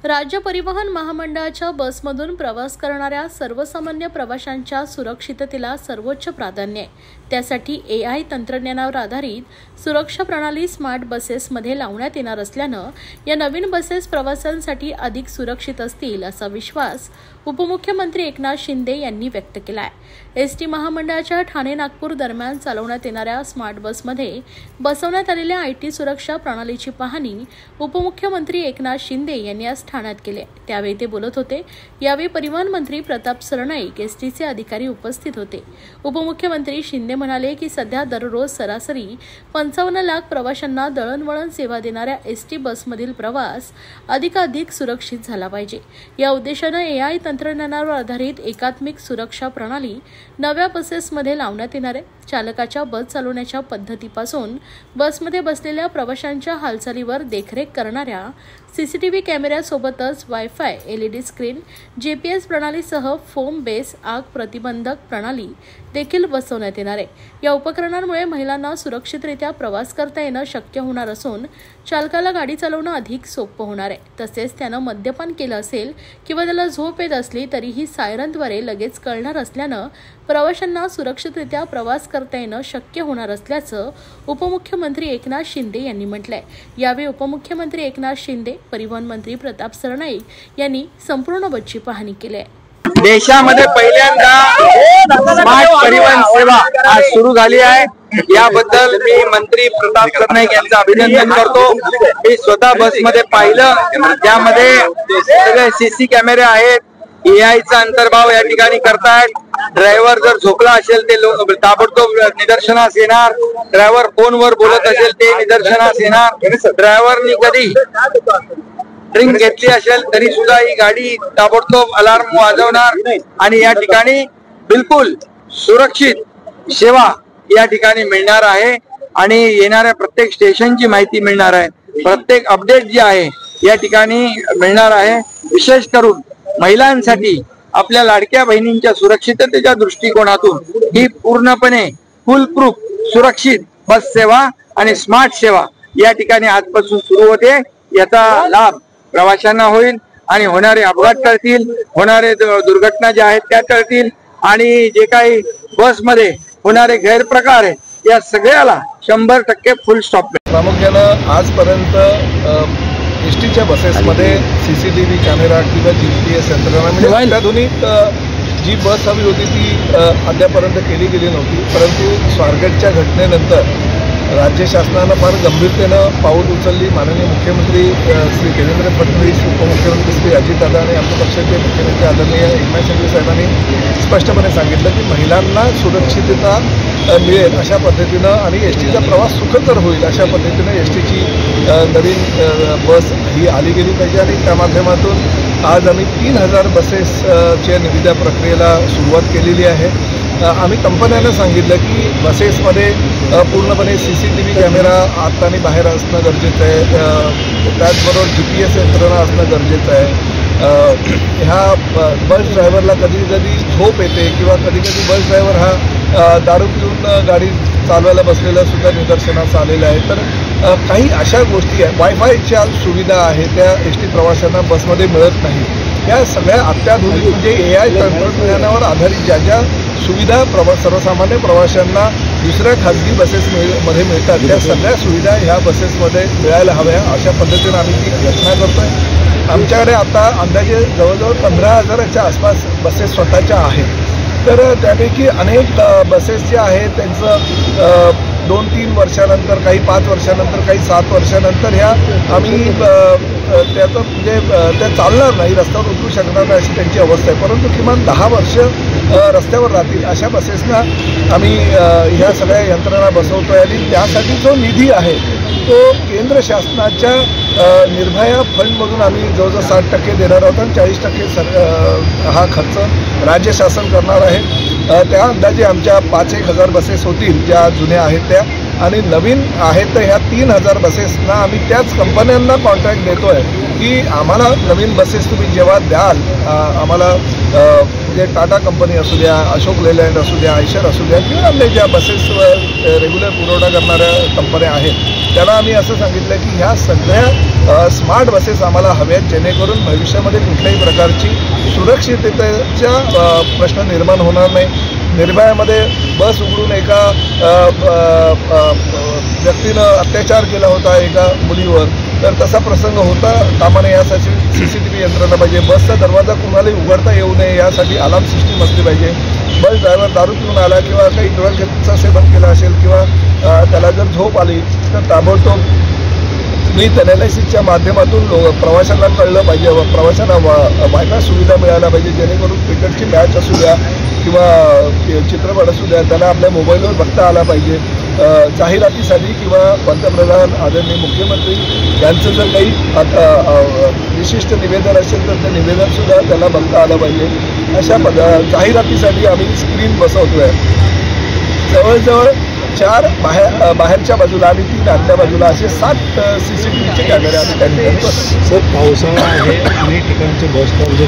राज्य परिवहन महामंडळाच्या बसमधून प्रवास करणाऱ्या सर्वसामान्य प्रवाशांच्या सुरक्षिततेला सर्वोच्च प्राधान्य आहे। त्यासाठी AI तंत्रज्ञानावर आधारित सुरक्षा प्रणाली स्मार्ट बसेसमध्ये लावण्यात येणार असल्यानं या नवीन बसेस प्रवाशांसाठी अधिक सुरक्षित असतील असा विश्वास उपमुख्यमंत्री एकनाथ शिंदे यांनी व्यक्त केला आहे। एसटी महामंडळाच्या ठाणे नागपूर दरम्यान चालवण्यात येणाऱ्या स्मार्ट बसमध्ये बसवण्यात आलेल्या IT सुरक्षा प्रणालीची पाहणी उपमुख्यमंत्री एकनाथ शिंदे यांनी आज ठाण्यात केले। त्यावेळी ते बोलत होते। यावेळी परिवहन मंत्री प्रताप सरनाईक एसटीचे अधिकारी उपस्थित होते। उपमुख्यमंत्री शिंदे म्हणाले की सध्या दररोज सरासरी 55 लाख प्रवाशांना दळणवळण सेवा देणाऱ्या एसटी बसमधील प्रवास अधिकाधिक सुरक्षित झाला पाहिजे। या उद्देशाने AI तंत्रज्ञानावर आधारित एकात्मिक सुरक्षा प्रणाली नव्या बसेसमध्ये लावण्यात येणार आहे। चालकाच्या बस चालवण्याच्या पद्धतीपासून बसमध्ये बसलेल्या प्रवाशांच्या हालचालीवर देखरेख करणाऱ्या CCTV कॅमेऱ्यासोबतच वायफाय LED स्क्रीन GPS प्रणालीसह फोम बेस आग प्रतिबंधक प्रणाली देखील बसवण्यात येणार आहे। या उपकरणांमुळे महिलांना सुरक्षितरित्या प्रवास करता येणं शक्य होणार असून चालकाला गाडी चालवणं अधिक सोपं होणार आहे। तसेच त्यानं मद्यपान केलं असेल किंवा त्याला झोप येत असली तरीही सायरनद्वारे लगेच कळणार असल्यानं प्रवाशांना सुरक्षितरित्या प्रवास करता येणं शक्य होणार असल्याचं उपमुख्यमंत्री एकनाथ शिंदे यांनी म्हटलंय। यावेळी उपमुख्यमंत्री एकनाथ शिंदे, परिवहन मंत्री प्रताप सरनाईक यांनी संपूर्ण बसची पाहणी केली आहे। देशामध्ये पहिल्यांदा स्मार्ट परिवहन सेवा आज सुरू झाली आहे। याबद्दल मी मंत्री प्रताप सरनाईक यांचं अभिनंदन करतो। मी स्वतः बसमध्ये पाहिलं, त्यामध्ये सगळे CC कॅमेरे आहेत, AI चा अंतर्भाव या ठिकाणी करतायत। ड्रायव्हर जर झोपला असेल ते ताबडतोब निदर्शनास येणार, ड्रायव्हर फोनवर बोलत असेल ते निदर्शनास येणार, ड्रायव्हरनी कधी ड्रिंक घेतली असेल तरी सुद्धा ही गाडी ताबडतोब अलार्म वाजवणार आणि या ठिकाणी बिलकुल सुरक्षित सेवा या ठिकाणी मिळणार आहे आणि येणाऱ्या प्रत्येक स्टेशनची माहिती मिळणार आहे। प्रत्येक अपडेट जे आहे या ठिकाणी मिळणार आहे। विशेष करून महिलांसाठी आपल्या लाडक्या बहिणींच्या सुरक्षिततेच्या दृष्टिकोनातून ही पूर्णपणे फुलप्रूफ सुरक्षित बस सेवा आणि स्मार्ट सेवा या ठिकाणी आजपासून सुरू होते। याचा लाभ प्रवाशांना होईल आणि होणारे अपघात टळतील, होणारे दुर्घटना ज्या आहेत त्या टळतील आणि जे काही बसमध्ये होणारे गैरप्रकार आहेत या सगळ्याला 100% फुल स्टॉप मिळेल। प्रामुख्यानं आजपर्यंत एसटीच्या बसेसमध्ये CCTV कॅमेरा किंवा GPS यंत्रणा म्हणजे अत्याधुनिक जी बस हवी होती ती अद्यापर्यंत केली गेली नव्हती। परंतु स्वारगेटच्या घटनेनंतर राज्य शासनानं फार गंभीरतेनं पाऊल उचलली। माननीय मुख्यमंत्री श्री देवेंद्र फडणवीस, उपमुख्यमंत्री श्री अजितदादा आणि आमच्या पक्षाचे मुख्यमंत्री आदरणीय एकनाथ शिंदे साहेबांनी स्पष्टपणे सांगितलं की महिलांना सुरक्षितता मिळेल अशा पद्धतीनं आणि एसटीचा प्रवास सुखकर होईल अशा पद्धतीनं एसटीची नवीन बस ही आली गेली पाहिजे आणि त्या माध्यमातून आज आम्ही 3000 बसेसच्या निविदा प्रक्रियेला सुरुवात केलेली आहे। आम्ही कंपन्यांना सांगितलं की बसेसमध्ये पूर्णपणे CCTV कॅमेरा आत आणि बाहेर असणं गरजेचं आहे, त्याचबरोबर GPS यंत्रणा असणं गरजेचं आहे। ह्या बस ड्रायव्हरला कधी कधी झोप येते किंवा कधी कधी बस ड्रायव्हर हा दारू पिऊन गाडी चालवायला बसलेला सुद्धा निदर्शनास आलेला आहे। तर काही अशा गोष्टी आहेत, वायफायच्या सुविधा आहेत त्या एसटी प्रवाशांना बसमध्ये मिळत नाही। या सगळ्या अत्याधुनिक म्हणजे AI तंत्रज्ञानावर आधारित ज्या ज्या सुविधा सर्वसामान्य प्रवाशांना दुसऱ्या खाजगी बसेसमध्ये मिळतात त्या सगळ्या सुविधा ह्या बसेसमध्ये मिळायला हव्या अशा पद्धतीनं आम्ही ती रचना करतोय। आमच्याकडे आता अंदाजे जवळजवळ 15,000च्या आसपास बसेस स्वतःच्या आहेत। तर त्यापैकी अनेक बसेस ज्या आहेत त्यांचं 2-3 वर्षानंतर, काही 5 वर्षानंतर, काही 7 वर्षानंतर ह्या आम्ही त्याचं म्हणजे त्या चालणार नाही, रस्त्यावर उतरू शकणार नाही अशी त्यांची अवस्था आहे। परंतु किमान 10 वर्ष रस्त्यावर राहतील अशा बसेसना आम्ही ह्या सगळ्या यंत्रणा बसवतोय आणि त्यासाठी जो निधी आहे तो केंद्र शासनाच्या निर्भया फंडमधून आम्ही जवळजवळ 60% देणार आहोत आणि 40% हा खर्च राज्य शासन करणार आहे। त्या अंदाजे आमच्या 5-1 हजार बसेस होतील ज्या जुन्या आहेत त्या आणि नवीन आहेत तर ह्या 3000 बसेसना आम्ही त्याच कंपन्यांना कॉन्ट्रॅक्ट देतोय की आम्हाला नवीन बसेस तुम्ही जेव्हा द्याल आम्हाला म्हणजे टाटा कंपनी असू द्या, अशोक लेलँड असू द्या, आयशर असू द्या किंवा आपल्या ज्या बसेस रेग्युलर पुरवठा करणाऱ्या कंपन्या आहेत त्याला आम्ही असं सांगितलं की ह्या सगळ्या स्मार्ट बसेस आम्हाला हव्यात, जेणेकरून भविष्यामध्ये कुठल्याही प्रकारची सुरक्षिततेचा प्रश्न निर्माण होणार नाही. निर्भयामध्ये बस उघडून एका व्यक्तीनं अत्याचार केला होता एका मुलीवर, तर तसा प्रसंग होता कामा नये यासाठी CCTV यंत्रणा पाहिजे. बसचा दरवाजा कुणालाही उघडता येऊ नये यासाठी अलार्म सिस्टीम असली पाहिजे. बस ड्रायव्हर दारू पिऊन आला किंवा काही ड्रगचं सेवन केलं असेल किंवा त्याला जर झोप आली तर ताबडतोब विथ अनालिसिसच्या माध्यमातून प्रवाशांना कळलं पाहिजे, प्रवाशांना वायफाय सुविधा मिळायला पाहिजे, जेणेकरून क्रिकेटची मॅच असू द्या किंवा चित्रपट असू द्या त्याला आपल्या मोबाईलवर बघता आला पाहिजे. जाहिरातीसाठी किंवा पंतप्रधान आदरणीय मुख्यमंत्री यांचं जर काही विशिष्ट निवेदन असेल तर ते निवेदनसुद्धा त्याला बघता आलं पाहिजे. अशा जाहिरातीसाठी आम्ही स्क्रीन बसवतो आहे. जवळजवळ 4 बाहेरच्या बाजूला आणि 3 आतल्या बाजूला असे 7 CCTVचे कॅमेरे आम्ही त्या ठिकाणी बसवतो. सर, पावसाळा आहे, अनेक ठिकाणचे बस स्टॉप जे